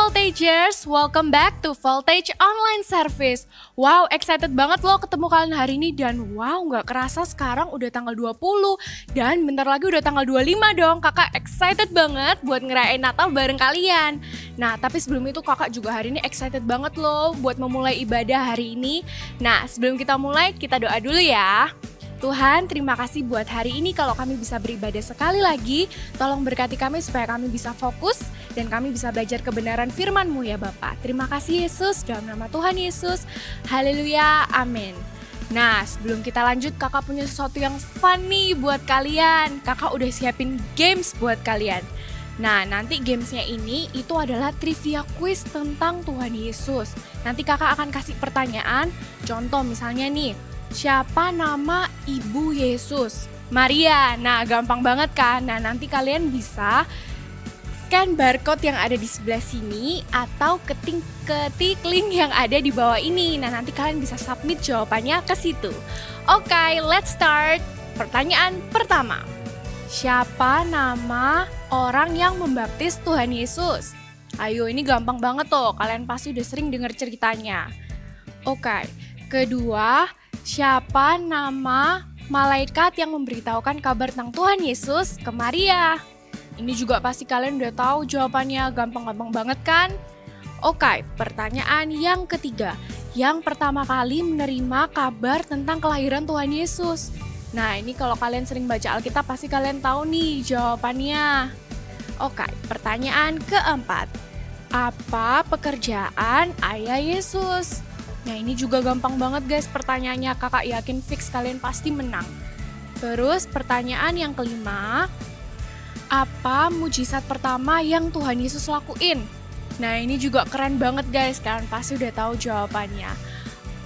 Voltagers, welcome back to Voltage Online Service. Wow, excited banget loh ketemu kalian hari ini dan wow, gak kerasa sekarang udah tanggal 20 dan bentar lagi udah tanggal 25 dong. Kakak excited banget buat ngerayain Natal bareng kalian. Nah, tapi sebelum itu kakak juga hari ini excited banget loh buat memulai ibadah hari ini. Nah, sebelum kita mulai, kita doa dulu ya. Tuhan, terima kasih buat hari ini kalau kami bisa beribadah sekali lagi. Tolong berkati kami supaya kami bisa fokus dan kami bisa belajar kebenaran firman-Mu ya Bapak. Terima kasih Yesus, dalam nama Tuhan Yesus. Haleluya, amin. Nah, sebelum kita lanjut, kakak punya sesuatu yang fun nih buat kalian. Kakak udah siapin games buat kalian. Nah, nanti gamesnya ini itu adalah trivia quiz tentang Tuhan Yesus. Nanti kakak akan kasih pertanyaan, contoh misalnya nih, siapa nama Ibu Yesus? Maria. Nah, gampang banget kan? Nah, nanti kalian bisa scan barcode yang ada di sebelah sini atau ketik link yang ada di bawah ini. Nah, nanti kalian bisa submit jawabannya ke situ. Oke, let's start. Pertanyaan pertama. Siapa nama orang yang membaptis Tuhan Yesus? Ayo, ini gampang banget tuh. Kalian pasti udah sering dengar ceritanya. Oke. Kedua, siapa nama malaikat yang memberitahukan kabar tentang Tuhan Yesus ke Maria? Ini juga pasti kalian udah tahu jawabannya, gampang-gampang banget kan? Oke, pertanyaan yang ketiga. Yang pertama kali menerima kabar tentang kelahiran Tuhan Yesus. Nah, ini kalau kalian sering baca Alkitab pasti kalian tahu nih jawabannya. Oke, pertanyaan keempat. Apa pekerjaan ayah Yesus? Nah, ini juga gampang banget guys pertanyaannya, kakak yakin fix kalian pasti menang. Terus pertanyaan yang kelima, apa mujizat pertama yang Tuhan Yesus lakuin? Nah, ini juga keren banget guys, kalian pasti udah tahu jawabannya.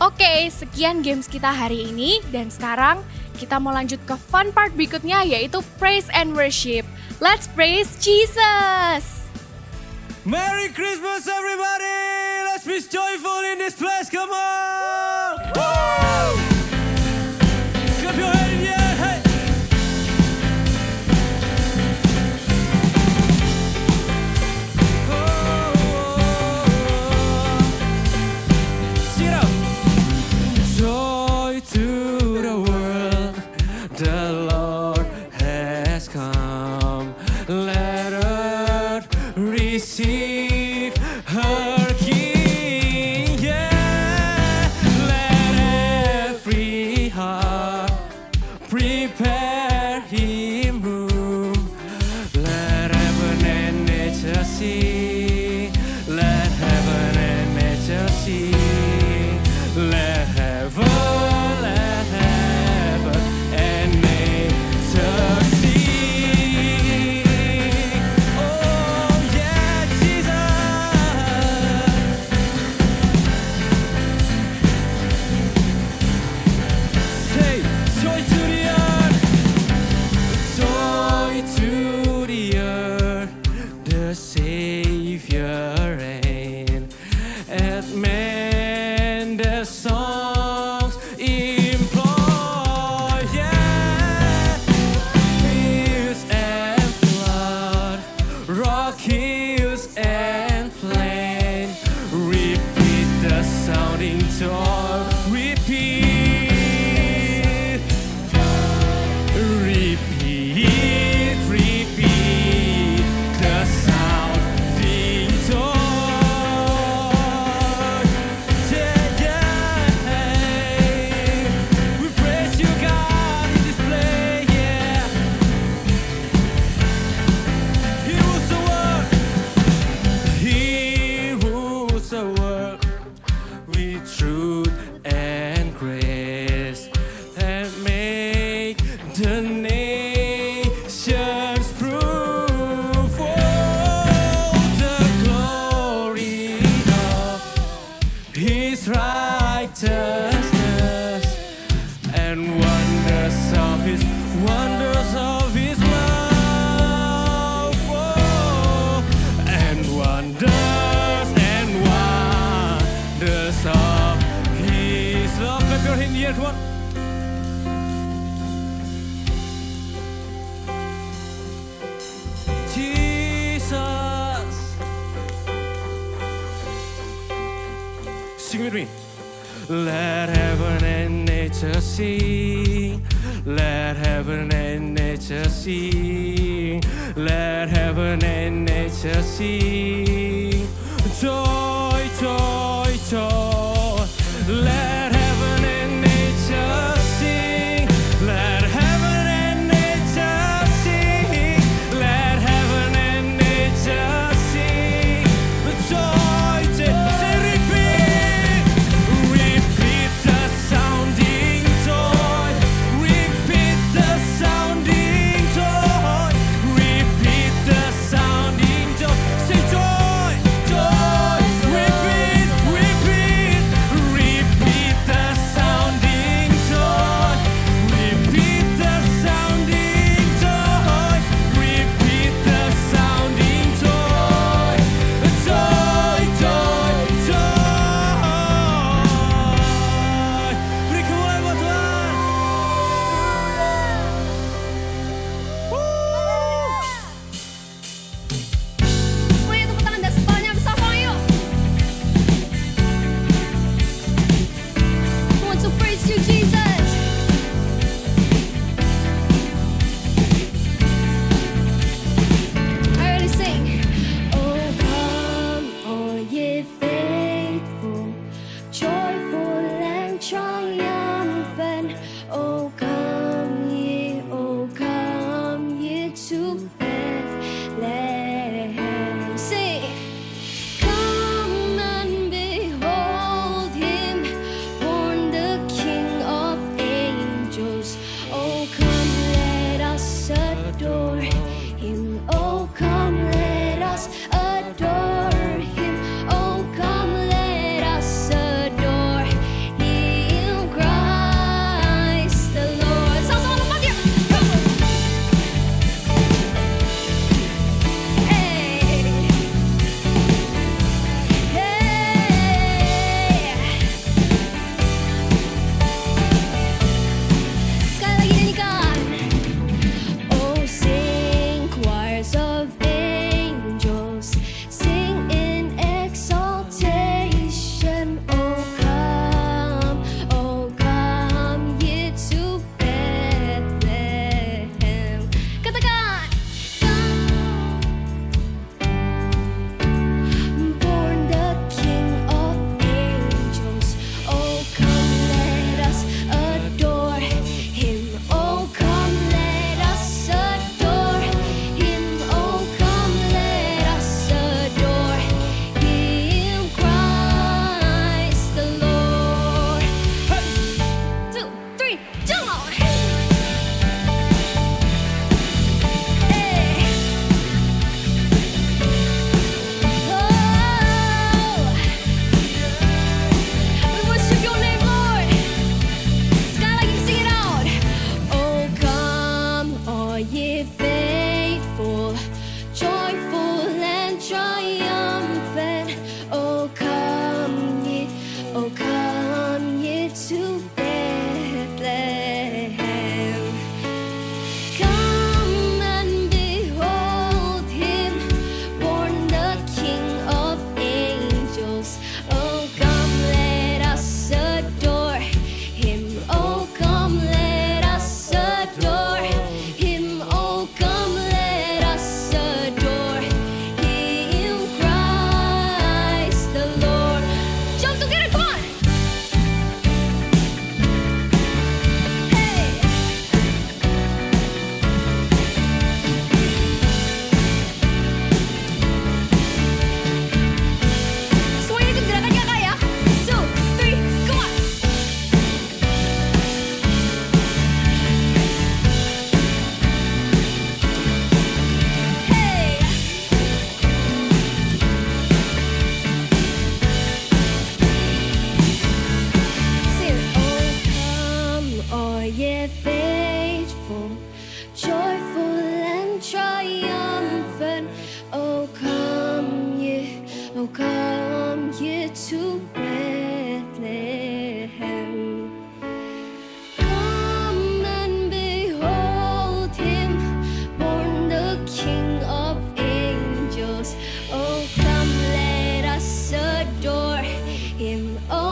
Oke, sekian games kita hari ini dan sekarang kita mau lanjut ke fun part berikutnya yaitu praise and worship. Let's praise Jesus! Merry Christmas everybody! Let's be joyful in this place, come on! Woo! Clap your hands in the air, hey! Sing it out! Joy to the world, the Lord has come. Let earth receive her King, yeah. Let every heart prepare Him room. Let heaven and nature sing. Let heaven and nature sing. Let heaven and nature sing. Oh yeah, Jesus. Say joy to the earth, joy to the earth. The Savior reign. At man the songs employ, yeah. Hills and flood, rock hills and plain. Repeat the sounding tone. Repeat, repeat, repeat the sounding tone. Yeah, yeah. We praise you, God, in this place, yeah. He rules the world. He rules the world with truth and grace, and make the nations prove the glory of His righteousness and wonders of His love, and wonders of His love. Clap your hand, yet one. Jesus. Sing with me. Let heaven and nature sing. Let heaven and nature sing. Let heaven and nature sing. Joy, joy, joy. Let heaven and nature sing. Let heaven and nature sing. Let heaven and nature sing. Joy, joy. Say repeat. Repeat the sounding joy. Repeat the sounding joy. Repeat the sounding joy. Say joy, joy. Repeat, repeat. Repeat the sounding joy. Repeat the sounding joy. Repeat the sounding joy. Joy, joy, joy. Beri kemuliaan buat Tuhan. Semuanya tepuk tangan dan semuanya bersama yuk. We want to praise you, Jesus. I already sing. Oh, come, all ye faithful, joyful and triumphant. Oh, come ye to Bethlehem. Sing. Come and behold him, born the King of angels. Oh, come, let us adore him. Oh, come, let us adore him. Oh, come, let us adore him, Christ the Lord. Sama-sama empat yuk. Come on. Hey. Hey. Sekali lagi nyanyikan. Oh, sing choirs of angels, sing in exaltation. Oh, come ye to Bethlehem. Katakan. Born the King of angels. Oh, come, let us adore him. Oh, come, let us adore him. Oh, come, let us adore him, Christ the Lord. 1, 2, 3, jump on. Hey. We worship your name, Lord. Sekali lagi sing it out. Oh, come, all ye faithful, joyful and triumphant. Oh, come ye to Bethlehem. Come and behold him, born the King of angels. Oh, come, let us adore him. Oh, come, let us adore him. Oh, come, let us adore him, Christ the Lord. Jump together, come on. Hey. Semuanya ikut gerakan kakak ya. 2, 3, come on. Hey. Sing. Oh, come, all ye faithful, joyful and triumphant. Oh, come ye to Bethlehem. Come and behold him, born the King of angels. Oh, come, let us adore him. Oh,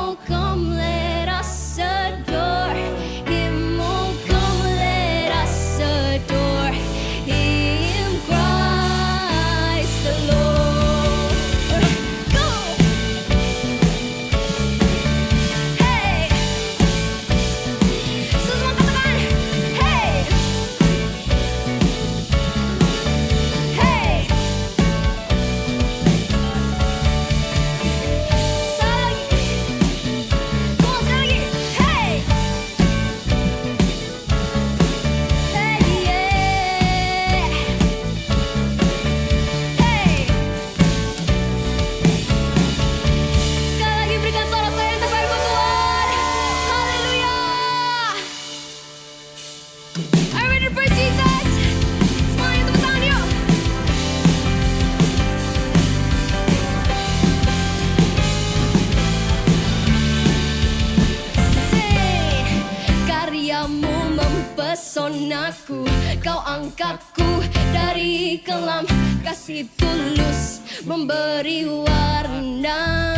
mempesonaku. Kau angkatku dari kelam, kasih tulus memberi warna.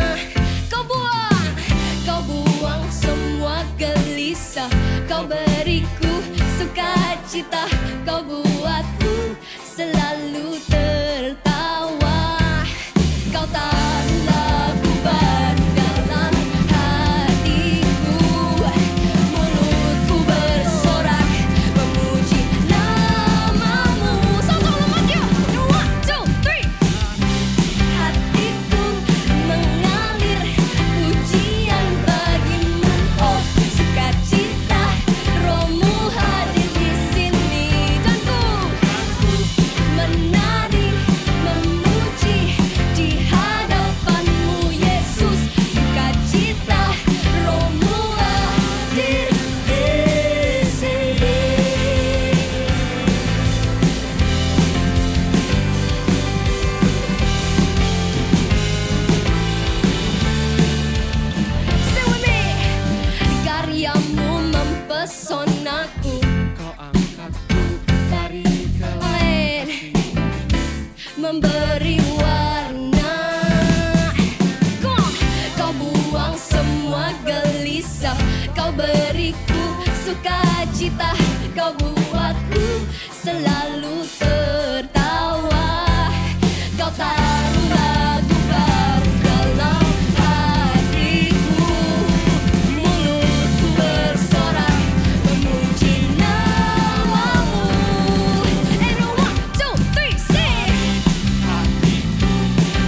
Kau buang semua gelisah, kau beriku sukacita, kau buatku selalu tertawa. Kau taruh lagu baru dalam hatiku, mulutku bersorak memuji namamu. Sama-sama lemot yuk. 1, 2, 3. Hatiku mengalir pujian bagimu, oh sukacita, rohmu hadir di sini. Dan ku menari memuji di hadapanmu Yesus, sukacita, rohmu hadir di sini. Sing with me. Karyamu mempesonaku, Kau angkatku dari Amin. Memberi warna. Come on. Kau buang semua gelisah, kau beriku sukacita, kau buatku selalu tertawa. Kau taruh lagu baru dalam hatiku, mulutku bersorak memuji namamu. And 1, 2, 3, sing.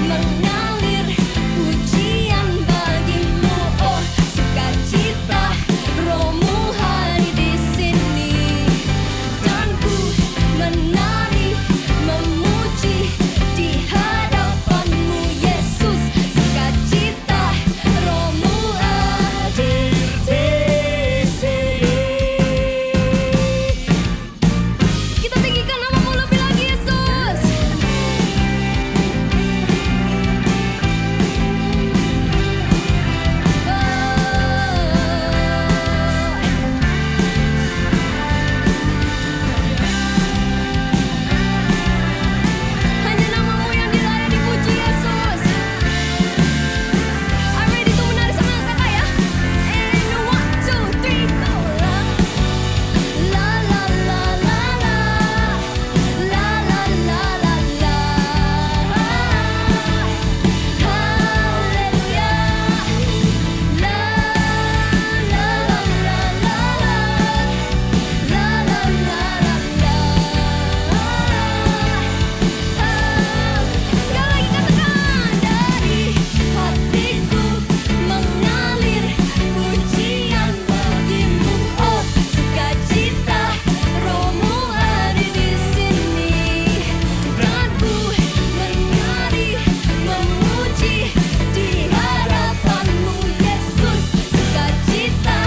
Mengalir pujian bagimu, oh sukacita, rohmu hadir di sini. Dan ku menari memuji di hadapanmu Yesus, sukacita, rohmu hadir di sini. Kita tinggikan namamu lebih lagi Yesus. Hanya namamu yang dilayak dipuji Yesus. I'm ready to menari sama kakak ya. And 1, 2, 3, go. La la la la la, la la la la la. Haleluya. La la la la la, la la la la la. Sekali lagi katakan, dari hatiku mengalir pujian bagimu, oh sukacita, rohmu hadir di sini. Dan ku menari memuji di hadapanmu Yesus, sukacita,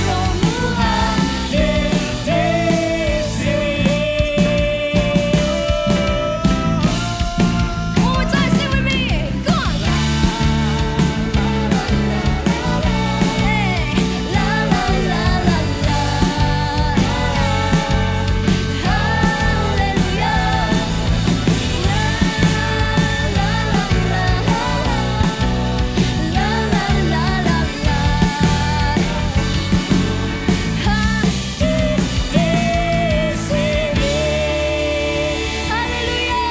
rohmu hadir di sini. One more time, sing with me. Go on. Hey, la la la la la. Haleluya. La la la la. La la la la la. Hadir di sini. Haleluya.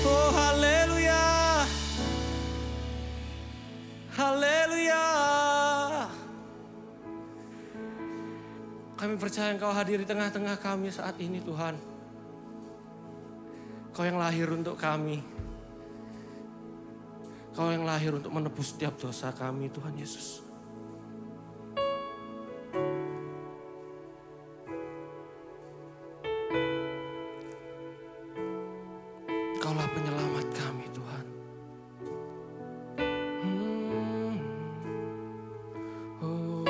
Oh haleluya. Haleluya. Kami percaya Engkau hadir di tengah-tengah kami saat ini Tuhan. Kau yang lahir untuk kami. Kau yang lahir untuk menebus setiap dosa kami Tuhan Yesus. Kaulah penyelamat kami Tuhan. Oh.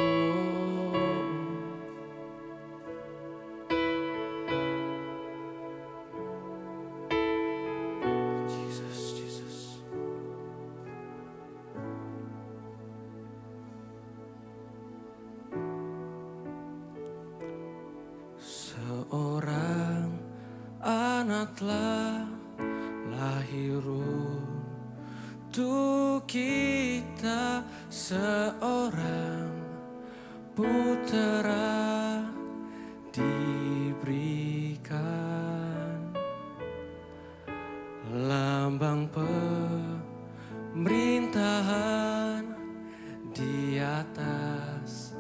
Jesus, Jesus. telah lahir untuk kita, seorang putera diberikan, lambang pemerintahan di atas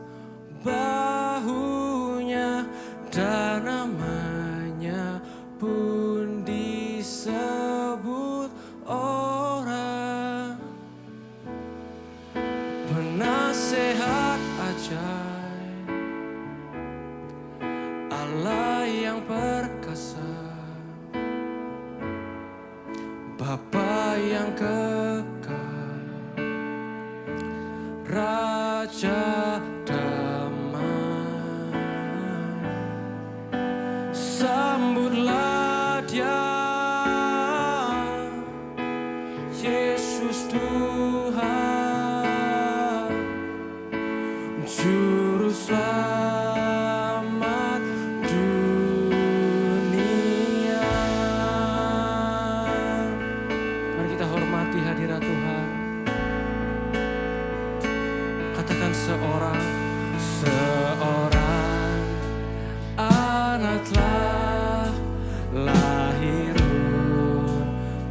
bahunya, dan namanya pun disebut orang penasehat ajaib, Allah yang perkasa, Bapa yang kekal, Raja damai. Sambutlah Dia, Yesus Tuhan, Juru Selamat dunia. Mari kita hormati hadirat Tuhan. Katakan seorang anak telah lahir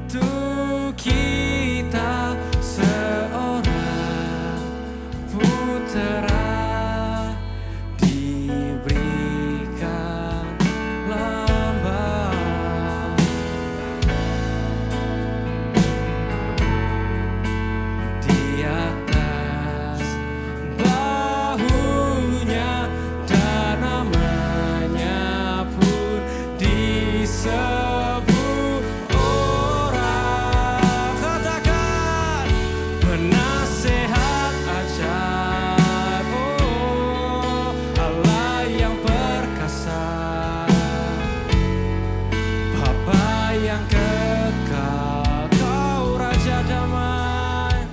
untuk kita, seorang putera diberikan, lambang di atas bahunya, dan namanya pun disebut orang. Katakan penasehat ajaib, oh Allah yang perkasa, Bapa yang kekal, Kau Raja damai.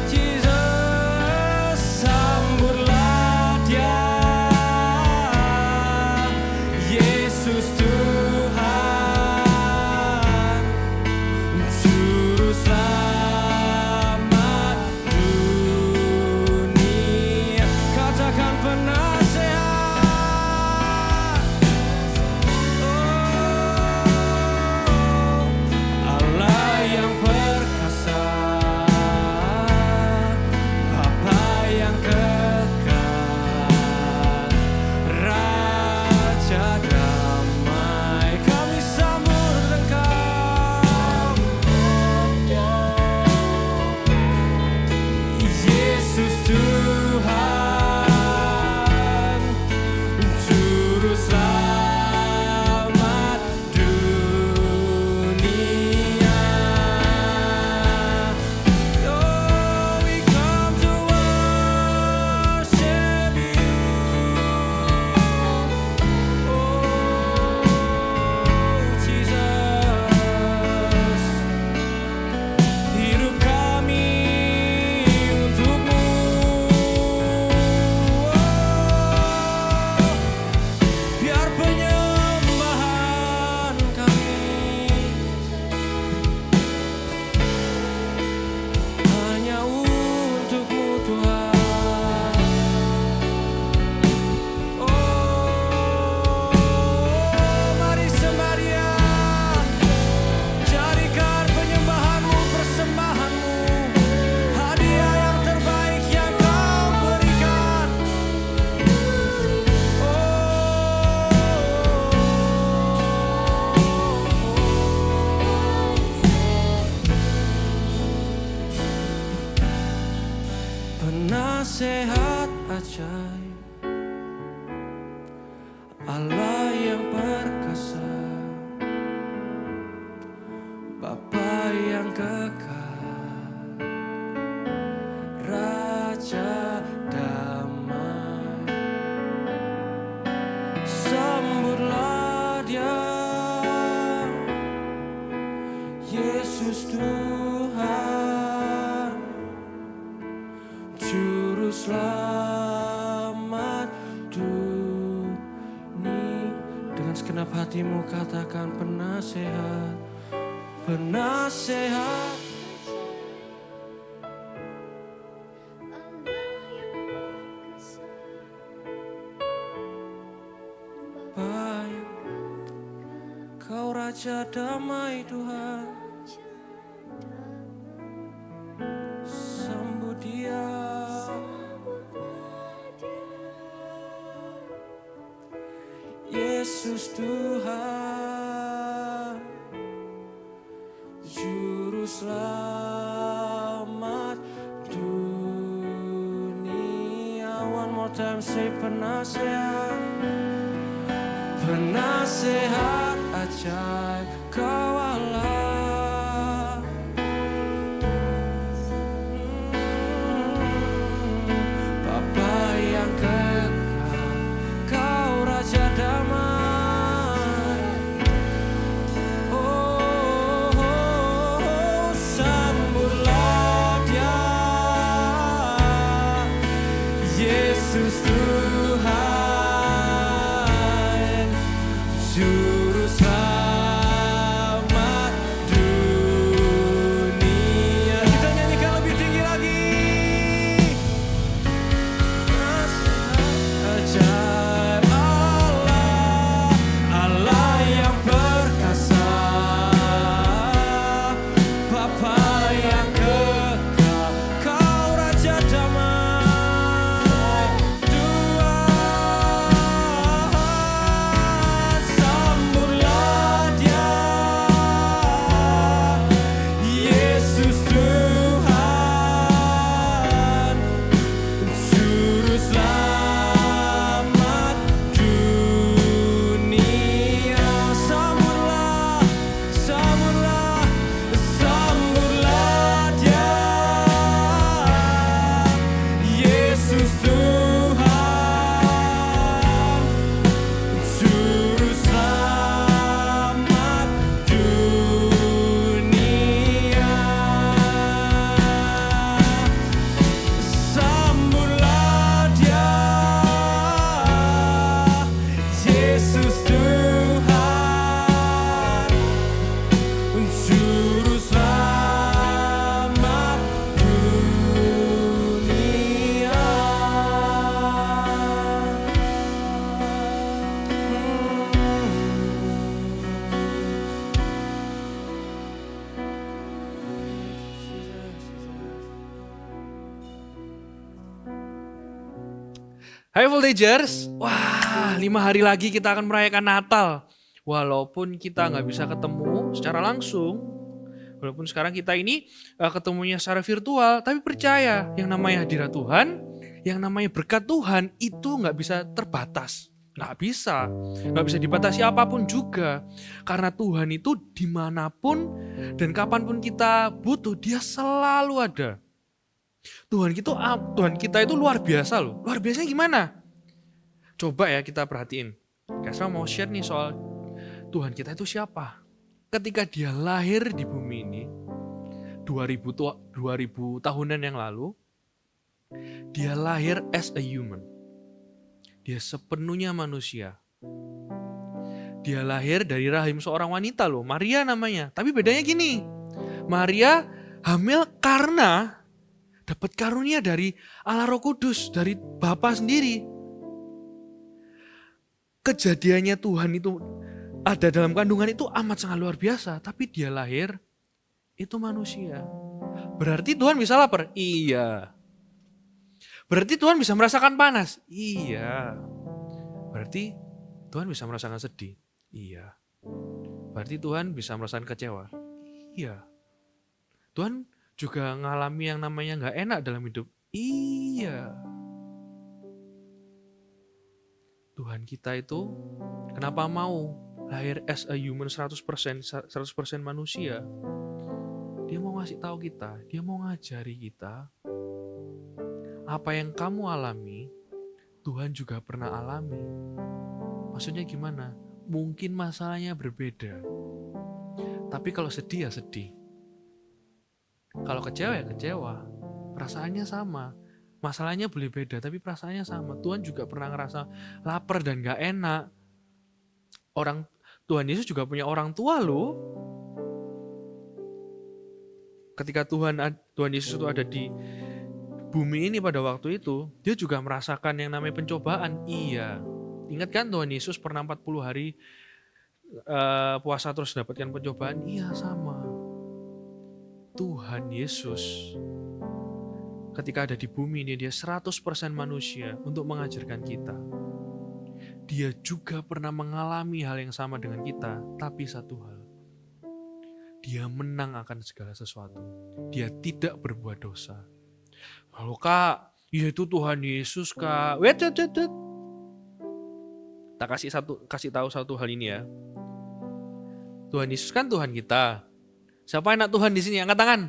Jesus, sambutlah Dia, Yesus Tuhan, Juru Selamat dunia. Katakan penasehat, oh Allah yang perkasa, Bapa yang kekal, Raja damai. Kami sambut Engkau, Yesus Tuhan, Juru Selamat dunia. Oh, we come to worship You. Oh, Jesus, hidup kami untuk-Mu. Biar penyembahan kami hanya untuk-Mu, Tuhan. Oh, mari sembah Dia, jadikan penyembahan-Mu, persembahan-Mu, hadiah yang terbaik yang Kau berikan. Penasehat ajaib, Allah yang perkasa, Bapa yang kekal, Raja damai. Sambutlah Dia, Yesus Tuhan, Juru Selamat dunia. Dengan segenap hatimu katakan penasehat, penasehat. Baik, Kau Raja damai Tuhan, sambut Dia. Yesus Tuhan, Juru Selamat dunia. One more time, say penasehat, penasehat ajaib Kau Allah. Bapa yang kekal, Kau Raja damai. Oh, sambutlah Dia, Yesus Tuhan, Juru Selamat dunia. Kita nyanyikan lebih tinggi lagi. Ajaib Allah, Allah yang perkasa, Bapa yang kekal, Kau Raja damai. Tuhan, sambutlah Dia, Yesus Tuhan, Juru Selamat dunia. Sambutlah, sambutlah, sambutlah Dia, Yesus Tuhan, Juru Selamat dunia. Sambutlah Dia, Yesus Tuhan, Juru Selamat dunia. Hai Voltagers, wah 5 hari lagi kita akan merayakan Natal. Walaupun kita nggak bisa ketemu secara langsung, walaupun sekarang kita ini ketemunya secara virtual, tapi percaya yang namanya hadirat Tuhan, yang namanya berkat Tuhan itu nggak bisa terbatas. Nggak bisa dibatasi apapun juga. Karena Tuhan itu dimanapun dan kapanpun kita butuh, Dia selalu ada. Tuhan kita itu luar biasa loh. Luar biasanya gimana? Coba ya kita perhatiin. Saya mau share nih soal Tuhan kita itu siapa. Ketika Dia lahir di bumi ini 2000 tahunan yang lalu, Dia lahir as a human. Dia sepenuhnya manusia. Dia lahir dari rahim seorang wanita loh, Maria namanya. Tapi bedanya gini, Maria hamil karena dapat karunia dari Allah Roh Kudus, dari Bapa sendiri. Kejadiannya Tuhan itu ada dalam kandungan itu amat sangat luar biasa. Tapi Dia lahir, itu manusia. Berarti Tuhan bisa lapar? Iya. Berarti Tuhan bisa merasakan panas? Iya. Berarti Tuhan bisa merasakan sedih? Iya. Berarti Tuhan bisa merasakan kecewa? Iya. Tuhan juga ngalami yang namanya gak enak dalam hidup? Iya. Tuhan kita itu kenapa mau lahir as a human 100% manusia? Dia mau ngasih tahu kita, Dia mau ngajari kita apa yang kamu alami, Tuhan juga pernah alami. Maksudnya gimana? Mungkin masalahnya berbeda. Tapi kalau sedih ya sedih. Kalau kecewa ya kecewa. Perasaannya sama. Masalahnya boleh beda, tapi perasaannya sama. Tuhan juga pernah ngerasa lapar dan gak enak. Tuhan Yesus juga punya orang tua loh. Ketika Tuhan Yesus itu ada di bumi ini pada waktu itu, dia juga merasakan yang namanya pencobaan. Iya. Ingat kan Tuhan Yesus pernah 40 hari puasa terus dapatkan pencobaan? Iya, sama. Tuhan Yesus ketika ada di bumi ini, dia 100% manusia untuk mengajarkan kita. Dia juga pernah mengalami hal yang sama dengan kita, tapi satu hal. Dia menang akan segala sesuatu. Dia tidak berbuat dosa. Lalu Kak, ya itu Tuhan Yesus Kak. Wait. Tak kasih tahu satu hal ini ya. Tuhan Yesus kan Tuhan kita. Siapa anak Tuhan di sini? Angkat tangan.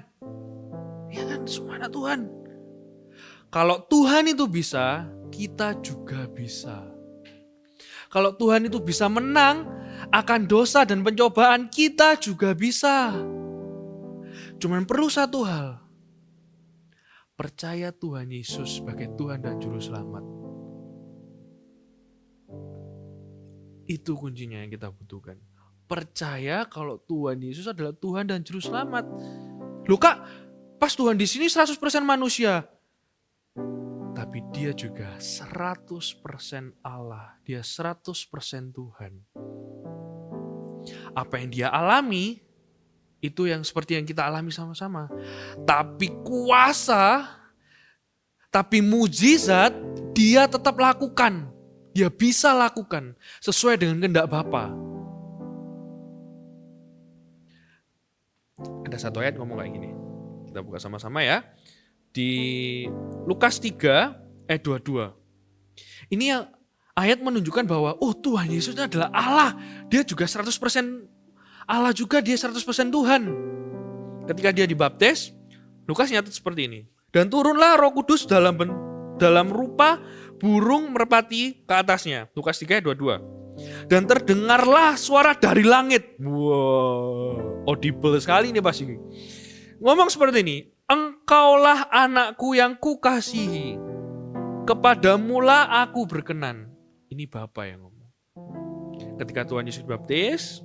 Ya kan, semua anak Tuhan. Kalau Tuhan itu bisa, kita juga bisa. Kalau Tuhan itu bisa menang akan dosa dan pencobaan, kita juga bisa. Cuman perlu satu hal. Percaya Tuhan Yesus sebagai Tuhan dan Juru Selamat. Itu kuncinya yang kita butuhkan. Percaya kalau Tuhan Yesus adalah Tuhan dan Juru Selamat. Loh Kak, pas Tuhan di sini 100% manusia. Tapi dia juga 100% Allah. Dia 100% Tuhan. Apa yang dia alami, itu yang seperti yang kita alami sama-sama. Tapi kuasa, tapi mujizat, dia tetap lakukan. Dia bisa lakukan sesuai dengan kehendak Bapa. Ada satu ayat ngomong kayak gini. Kita buka sama-sama ya. Di Lukas 3 ayat 22. Ini yang ayat menunjukkan bahwa Tuhan Yesus adalah Allah. Dia juga 100% Allah juga, dia 100% Tuhan. Ketika dia dibaptis, Lukas nyatat seperti ini. Dan turunlah Roh Kudus dalam rupa burung merpati ke atasnya. Lukas 3 ayat 22. Dan terdengarlah suara dari langit. Wow, audible sekali nih pasti. Ngomong seperti ini. Engkaulah anakku yang kukasihi. Kepadamulah aku berkenan. Ini Bapa yang ngomong. Ketika Tuhan Yesus baptis,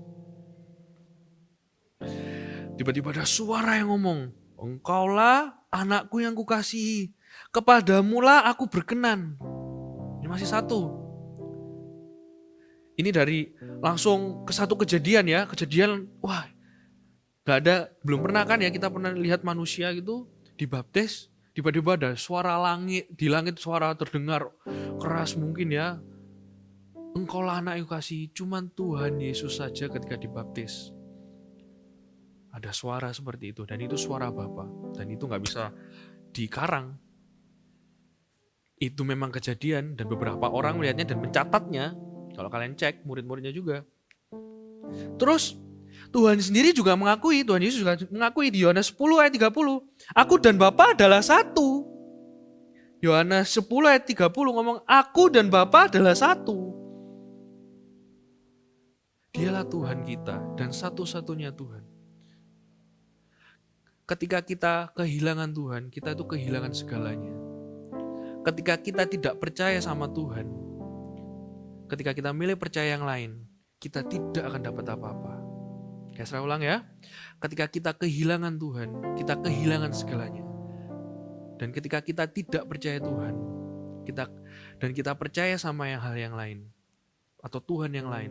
tiba-tiba ada suara yang ngomong. Engkaulah anakku yang kukasihi. Kepadamulah aku berkenan. Ini masih satu. Ini dari langsung ke satu kejadian ya. Kejadian, gak ada, belum pernah kan ya kita pernah lihat manusia gitu dibaptis, tiba-tiba ada suara langit, di langit suara terdengar keras mungkin ya. Engkaulah anak yang kasih, cuman Tuhan Yesus saja ketika dibaptis. Ada suara seperti itu dan itu suara Bapa dan itu gak bisa dikarang. Itu memang kejadian dan beberapa orang melihatnya dan mencatatnya. Kalau kalian cek murid-muridnya juga. Terus Tuhan sendiri juga mengakui, Tuhan Yesus juga mengakui di Yohanes 10 ayat 30. Aku dan Bapa adalah satu. Yohanes 10 ayat 30 ngomong, aku dan Bapa adalah satu. Dialah Tuhan kita dan satu-satunya Tuhan. Ketika kita kehilangan Tuhan, kita itu kehilangan segalanya. Ketika kita tidak percaya sama Tuhan, ketika kita milih percaya yang lain, kita tidak akan dapat apa-apa. Saya ulang ya. Ketika kita kehilangan Tuhan, kita kehilangan segalanya. Dan ketika kita tidak percaya Tuhan, kita percaya sama hal yang lain atau Tuhan yang lain,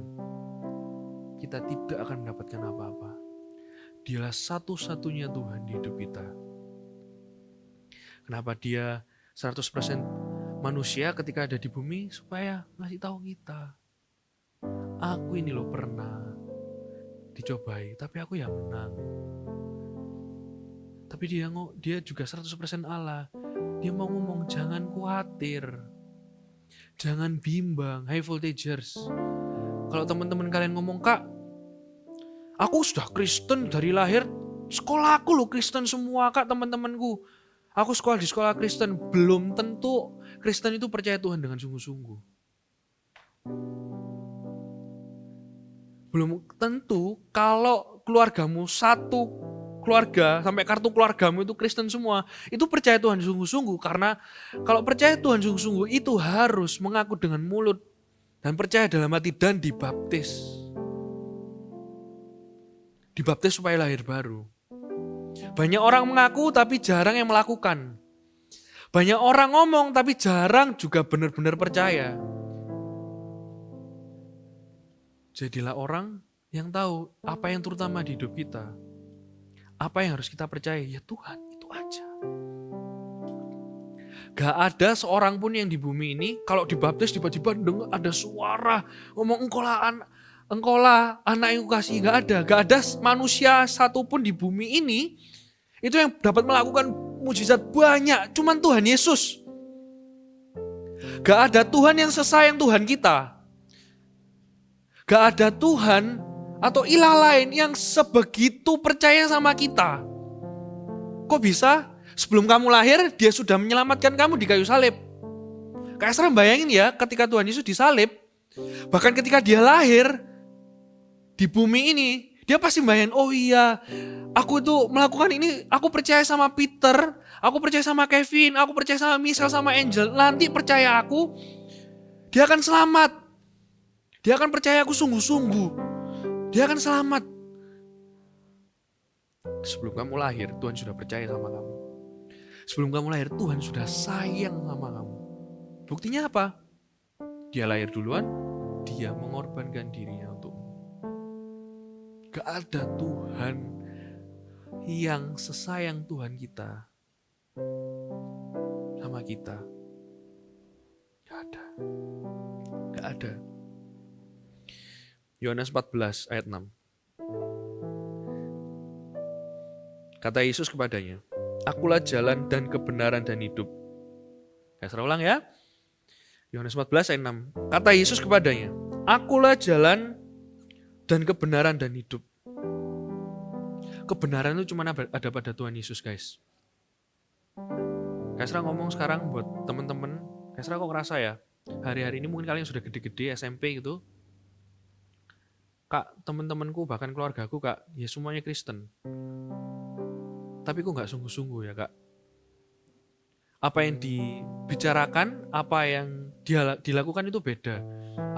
kita tidak akan mendapatkan apa-apa. Dialah satu-satunya Tuhan di hidup kita. Kenapa dia 100% manusia ketika ada di bumi? Supaya ngasih tahu kita, aku ini loh pernah dicobai, tapi aku yang menang. Tapi dia juga 100% Allah. Dia mau ngomong, jangan khawatir, jangan bimbang. High voltagers, kalau teman-teman kalian ngomong, Kak, aku sudah Kristen dari lahir, sekolah aku loh Kristen semua Kak, teman-temanku, aku sekolah di sekolah Kristen. Belum tentu Kristen itu percaya Tuhan dengan sungguh-sungguh. Belum tentu kalau keluargamu satu keluarga, sampai kartu keluargamu itu Kristen semua, itu percaya Tuhan sungguh-sungguh. Karena kalau percaya Tuhan sungguh-sungguh itu harus mengaku dengan mulut dan percaya dalam hati dan dibaptis. dibaptis supaya lahir baru. Banyak orang mengaku tapi jarang yang melakukan. Banyak orang ngomong tapi jarang juga benar-benar percaya. Jadilah orang yang tahu apa yang terutama di hidup kita. Apa yang harus kita percaya? Ya Tuhan, itu aja. Gak ada seorang pun yang di bumi ini kalau dibaptis tiba-tiba dengar ada suara ngomong engkau lah anak yang kukasihi. Gak ada manusia satupun di bumi ini itu yang dapat melakukan mujizat banyak. Cuman Tuhan Yesus. Gak ada Tuhan yang sesayang Tuhan kita. Gak ada Tuhan atau ilah lain yang sebegitu percaya sama kita. Kok bisa? Sebelum kamu lahir, dia sudah menyelamatkan kamu di kayu salib. Kak Esra bayangin ya, ketika Tuhan Yesus disalib, bahkan ketika dia lahir di bumi ini, dia pasti bayangin, oh iya, aku itu melakukan ini, aku percaya sama Peter, aku percaya sama Kevin, aku percaya sama Michelle, sama Angel, nanti percaya aku, dia akan selamat. Dia akan percaya aku sungguh-sungguh. Dia akan selamat. Sebelum kamu lahir, Tuhan sudah percaya sama kamu. Sebelum kamu lahir, Tuhan sudah sayang sama kamu. Buktinya apa? Dia lahir duluan, dia mengorbankan dirinya untukmu. Gak ada Tuhan yang sesayang Tuhan kita sama kita. Gak ada. Gak ada. Yohanes 14 ayat 6. Kata Yesus kepadanya, akulah jalan dan kebenaran dan hidup. Saya ulang ya. Yohanes 14 ayat 6. Kata Yesus kepadanya, akulah jalan dan kebenaran dan hidup. Kebenaran itu cuma ada pada Tuhan Yesus, guys. Kasra ngomong sekarang buat teman-teman. Kasra kok ngerasa ya, hari-hari ini mungkin kalian sudah gede-gede SMP gitu. Kak, teman-temanku bahkan keluargaku kak, ya semuanya Kristen. Tapi kok nggak sungguh-sungguh ya kak. Apa yang dibicarakan, apa yang dilakukan itu beda.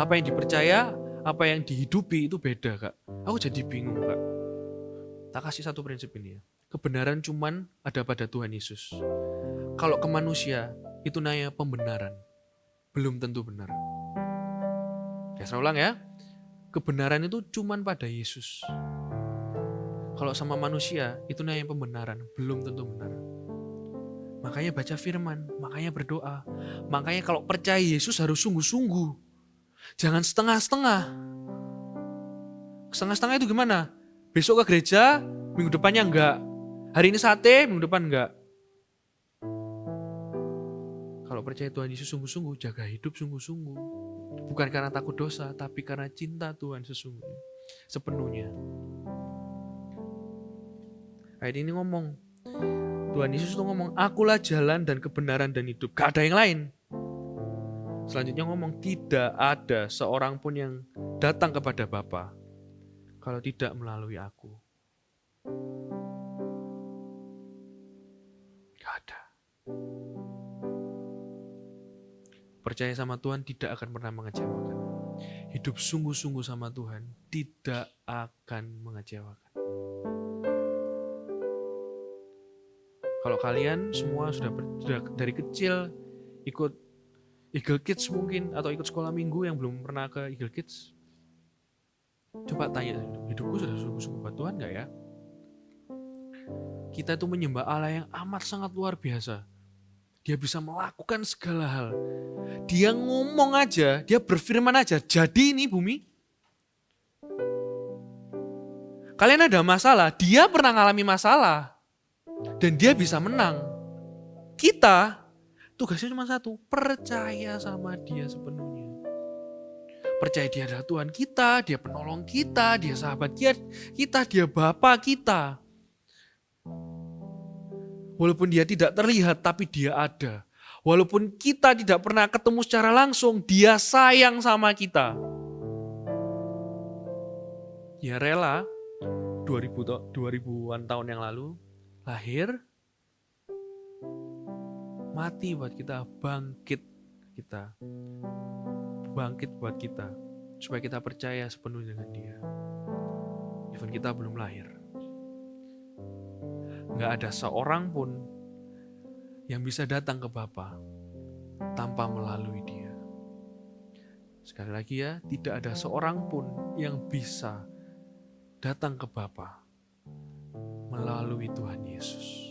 Apa yang dipercaya, apa yang dihidupi itu beda kak. Aku jadi bingung kak. Tak kasih satu prinsip ini ya. Kebenaran cuman ada pada Tuhan Yesus. Kalau ke manusia, itu namanya pembenaran. Belum tentu benar. Saya ulang ya. Kebenaran itu cuman pada Yesus. Kalau sama manusia, itu namanya pembenaran. Belum tentu benar. Makanya baca firman, makanya berdoa. Makanya kalau percaya Yesus harus sungguh-sungguh. Jangan setengah-setengah. Setengah-setengah itu gimana? Besok ke gereja, minggu depannya enggak. Hari ini sate, minggu depan enggak. Kalau percaya Tuhan Yesus sungguh-sungguh, jaga hidup sungguh-sungguh. Bukan karena takut dosa, tapi karena cinta Tuhan sesungguhnya. Sepenuhnya. Ayat ini ngomong, Tuhan Yesus itu ngomong, akulah jalan dan kebenaran dan hidup. Gak ada yang lain. Selanjutnya ngomong, tidak ada seorang pun yang datang kepada Bapa kalau tidak melalui aku. Gak ada. Percaya sama Tuhan tidak akan pernah mengecewakan. Hidup sungguh-sungguh sama Tuhan tidak akan mengecewakan. Kalau kalian semua sudah dari kecil ikut Eagle Kids mungkin, atau ikut sekolah minggu yang belum pernah ke Eagle Kids, coba tanya, hidupku sudah sungguh-sungguh buat Tuhan gak ya? Kita itu menyembah Allah yang amat sangat luar biasa. Dia bisa melakukan segala hal. Dia ngomong aja, dia berfirman aja, jadi ini bumi. Kalian ada masalah, dia pernah ngalami masalah. Dan dia bisa menang. Kita, tugasnya cuma satu, percaya sama dia sepenuhnya. Percaya dia adalah Tuhan kita, dia penolong kita, dia sahabat kita, dia Bapa kita. Walaupun dia tidak terlihat, tapi dia ada. Walaupun kita tidak pernah ketemu secara langsung, dia sayang sama kita. Dia rela 2000-an tahun yang lalu, lahir, mati buat kita, bangkit buat kita, supaya kita percaya sepenuhnya dengan dia. even kita belum lahir. Gak ada seorang pun yang bisa datang ke Bapa tanpa melalui Dia. Sekali lagi ya, tidak ada seorang pun yang bisa datang ke Bapa melalui Tuhan Yesus.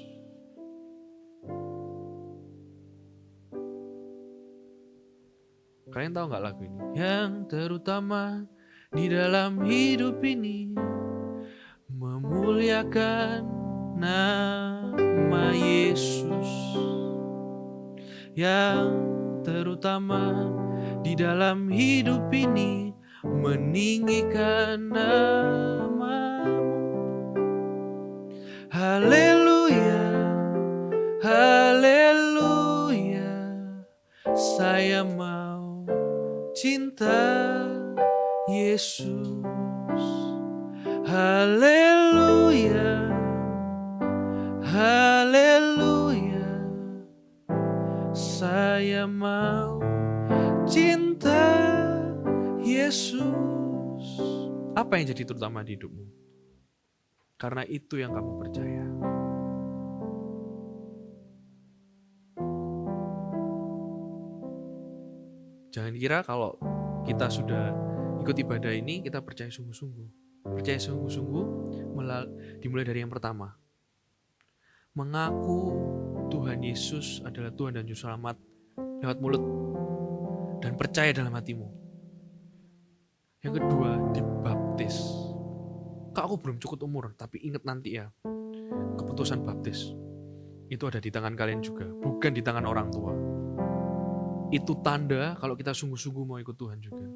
Kalian tahu gak lagu ini? Yang terutama di dalam hidup ini memuliakan nama Yesus. Yang terutama di dalam hidup ini meninggikan namamu. Haleluya, haleluya, saya mau cinta Yesus. Haleluya, haleluya, saya mau cinta Yesus. Apa yang jadi terutama di hidupmu? Karena itu yang kamu percaya. Jangan kira kalau kita sudah ikut ibadah ini, kita percaya sungguh-sungguh. Percaya sungguh-sungguh dimulai dari yang pertama. Mengaku Tuhan Yesus adalah Tuhan dan Juru Selamat lewat mulut. Dan percaya dalam hatimu. Yang kedua, dibaptis. Kak, aku belum cukup umur, tapi ingat nanti ya, keputusan baptis itu ada di tangan kalian juga, bukan di tangan orang tua. Itu tanda kalau kita sungguh-sungguh mau ikut Tuhan juga.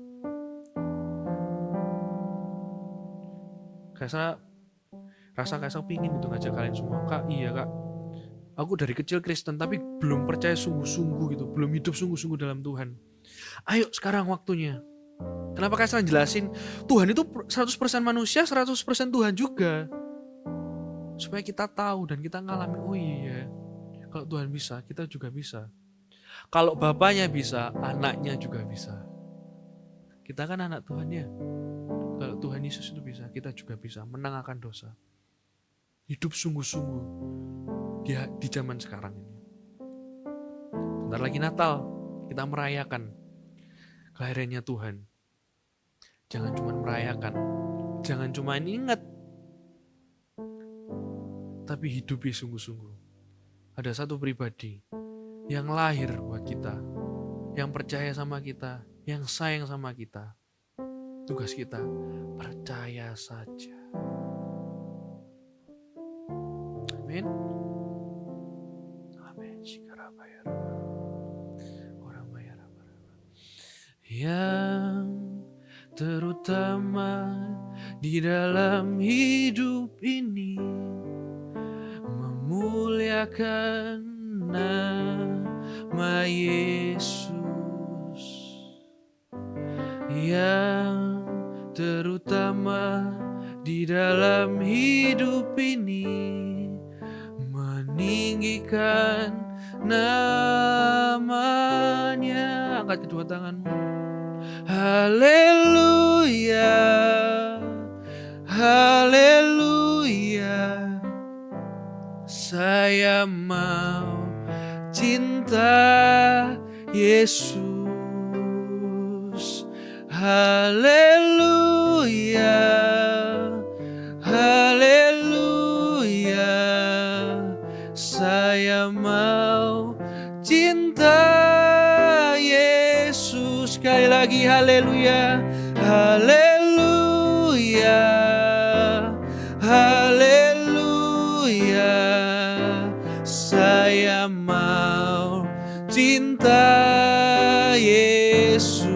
Rasa pingin itu ngajak kalian semua. Kak, iya kak, aku dari kecil Kristen tapi belum percaya sungguh-sungguh gitu, belum hidup sungguh-sungguh dalam Tuhan. Ayo sekarang waktunya. Kenapa Kak jelasin Tuhan itu 100% manusia, 100% Tuhan juga. Supaya kita tahu dan kita ngalamin, oh iya, kalau Tuhan bisa, kita juga bisa. Kalau bapaknya bisa, anaknya juga bisa. Kita kan anak Tuhan ya. Kalau Tuhan Yesus itu bisa, kita juga bisa menanggalkan dosa. Hidup sungguh-sungguh di zaman sekarang ini. Bentar lagi Natal, kita merayakan kelahirannya Tuhan. Jangan cuma merayakan, jangan cuma ingat, tapi hidupi sungguh-sungguh. Ada satu pribadi yang lahir buat kita, yang percaya sama kita, yang sayang sama kita. Tugas kita, percaya saja. Amin. Amin. Yang terutama di dalam hidup ini memuliakan nama Yesus. Yang terutama di dalam hidup ini meninggikan namanya. Angkat kedua tanganmu. Haleluya, haleluya, saya mau cinta Yesus. Haleluya, haleluya, saya mau cinta Yesus. Sekali lagi haleluya, haleluya, haleluya, saya mau cinta Yesus.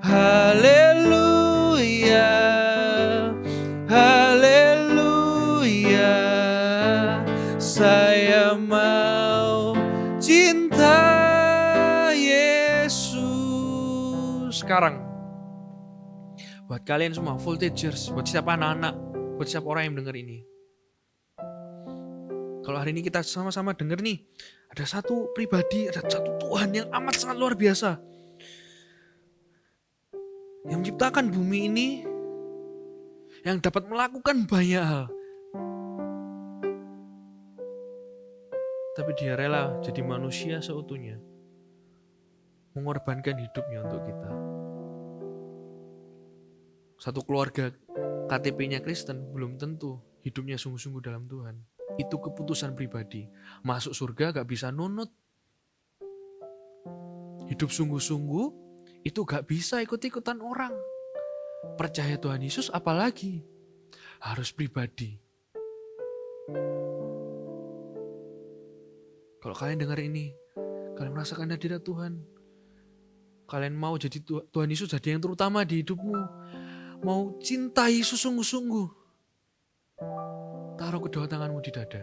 Haleluya, haleluya, saya mau cinta Yesus. Sekarang buat kalian semua voltagers, buat siapa anak-anak, buat siapa orang yang mendengar ini. Kalau hari ini kita sama-sama dengar nih, ada satu pribadi, ada satu Tuhan yang amat sangat luar biasa. Yang menciptakan bumi ini yang dapat melakukan banyak hal. Tapi dia rela jadi manusia seutuhnya, mengorbankan hidupnya untuk kita. Satu keluarga KTP-nya Kristen belum tentu hidupnya sungguh-sungguh dalam Tuhan. Itu keputusan pribadi. Masuk surga gak bisa nunut. Hidup sungguh-sungguh itu gak bisa ikut-ikutan orang. Percaya Tuhan Yesus apalagi. Harus pribadi. Kalau kalian dengar ini, kalian merasakan hadirat Tuhan. Kalian mau jadi Tuhan Yesus jadi yang terutama di hidupmu. Mau cintai sesungguh-sungguh. Taruh kedua tanganmu di dada.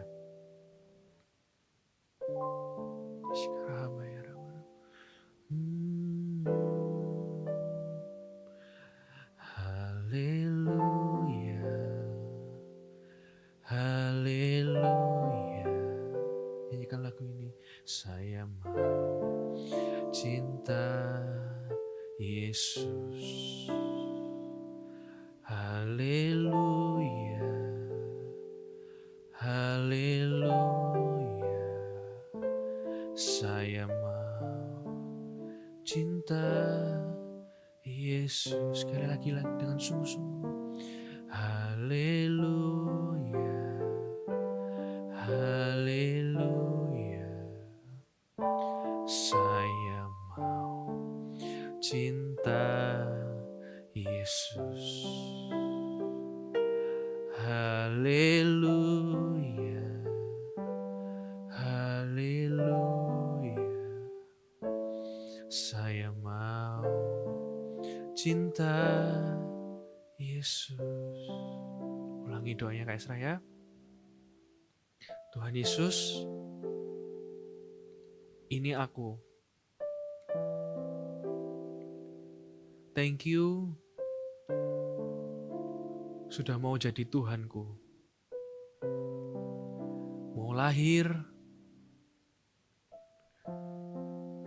Haleluya. Haleluya. Nyanyikan lagu ini. Saya mau cinta Yesus. Haleluya. Haleluya. Saya mau cinta Yesus. Sekali lagi dengan sungguh-sungguh. Haleluya. Haleluya. Saya mau cinta Yesus. Haleluya. Haleluya. Saya mau cinta Yesus. Ulangi doanya Kak Esra ya. Tuhan Yesus, ini aku. Thank you sudah mau jadi Tuhanku. Mau lahir,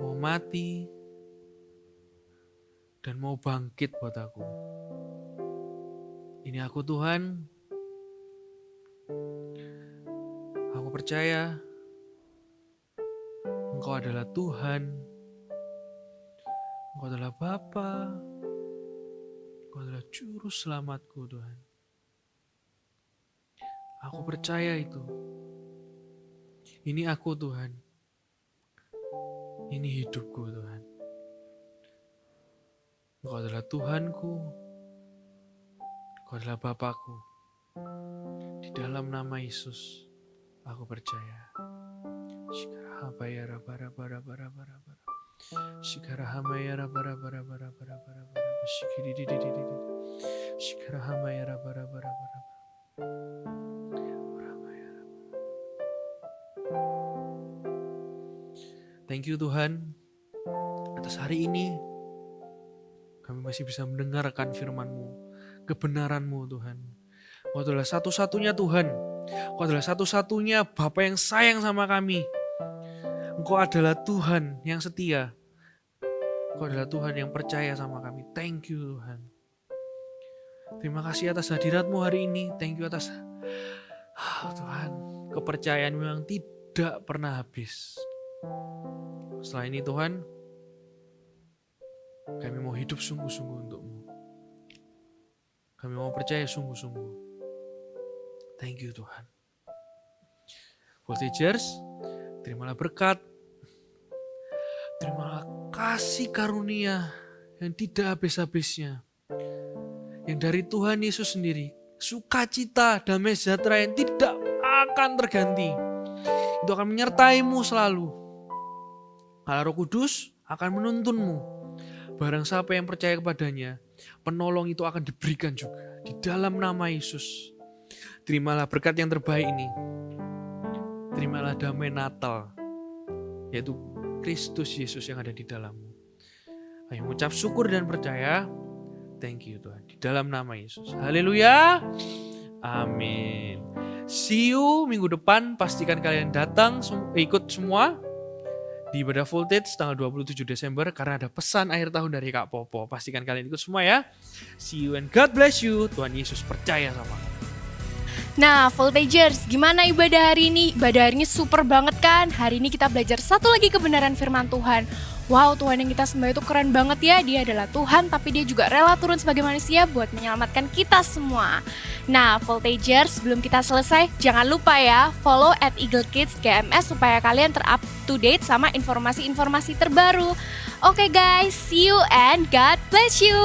mau mati, dan mau bangkit buat aku. Ini aku Tuhan. Aku percaya Engkau adalah Tuhan. Engkau adalah Bapa. Engkau adalah Juru Selamatku Tuhan. Aku percaya itu. Ini aku Tuhan. Ini hidupku Tuhan. Engkau adalah Tuhanku. Engkau adalah Bapakku. Di dalam nama Yesus, aku percaya. Shikarahamaya rabara-bara-bara-bara-bara. Shikarahamaya rabara-bara-bara-bara-bara. Shikididididididid. Shikarahamaya rabara-bara-bara-bara. Thank you Tuhan, atas hari ini kami masih bisa mendengarkan firman-Mu, kebenaran-Mu Tuhan. Engkau adalah satu-satunya Tuhan. Engkau adalah satu-satunya Bapa yang sayang sama kami. Engkau adalah Tuhan yang setia. Engkau adalah Tuhan yang percaya sama kami. Thank you Tuhan. Terima kasih atas hadirat-Mu hari ini. Thank you atas Tuhan, kepercayaan-Mu yang tidak pernah habis. Setelah ini Tuhan, kami mau hidup sungguh-sungguh untuk-Mu. Kami mau percaya sungguh-sungguh. Thank you Tuhan. Voltagers, terimalah berkat. Terimalah kasih karunia yang tidak habis-habisnya. Yang dari Tuhan Yesus sendiri. Sukacita, damai sejahtera yang tidak akan terganti. Itu akan menyertai-Mu selalu. Allah Roh Kudus akan menuntunmu. Barang siapa yang percaya kepadanya, penolong itu akan diberikan juga. Di dalam nama Yesus. Terimalah berkat yang terbaik ini. Terimalah damai Natal. Yaitu Kristus Yesus yang ada di dalammu. Ayo mengucap syukur dan percaya. Thank you Tuhan. Di dalam nama Yesus. Haleluya. Amin. See you minggu depan. Pastikan kalian datang ikut semua. di ibadah Voltage tanggal 27 Desember karena ada pesan akhir tahun dari Kak Popo. Pastikan kalian ikut semua ya. See you and God bless you. Tuhan Yesus percaya sama kamu. Nah, Voltagers, gimana ibadah hari ini? Ibadah hari ini super banget kan? Hari ini kita belajar satu lagi kebenaran firman Tuhan. Wow, Tuhan yang kita sembah itu keren banget ya. Dia adalah Tuhan, tapi dia juga rela turun sebagai manusia buat menyelamatkan kita semua. Nah, Voltagers, sebelum kita selesai, jangan lupa ya, follow @EagleKidsGMS supaya kalian ter-up to date sama informasi-informasi terbaru. Oke guys, see you and God bless you.